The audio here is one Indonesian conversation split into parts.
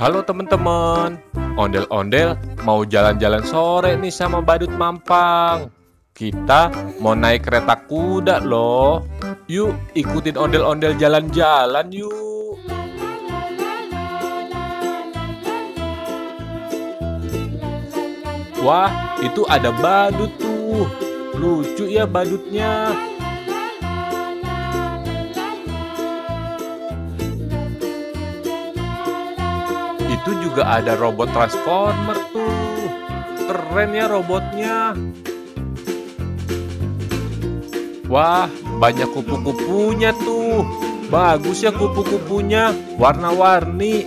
Halo teman-teman, ondel-ondel mau jalan-jalan sore nih sama badut mampang. Kita mau naik kereta kuda loh. Yuk ikutin ondel-ondel jalan-jalan yuk. Wah, itu ada badut tuh. Lucu ya badutnya. Itu juga ada robot transformer tuh. Keren ya robotnya. Wah, banyak kupu-kupunya tuh. Bagus ya kupu-kupunya, warna-warni.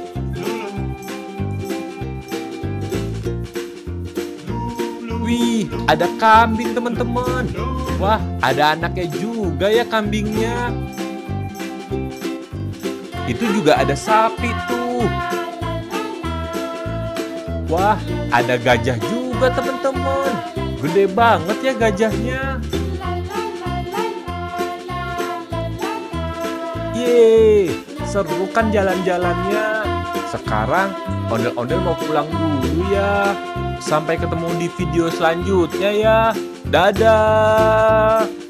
Wih, ada kambing teman-teman. Wah, ada anaknya juga ya kambingnya. Itu juga ada sapi tuh. Wah, ada gajah juga teman-teman. Gede banget ya gajahnya. Yeay, seru kan jalan-jalannya. Sekarang ondel-ondel mau pulang dulu ya. Sampai ketemu di video selanjutnya ya. Dadah.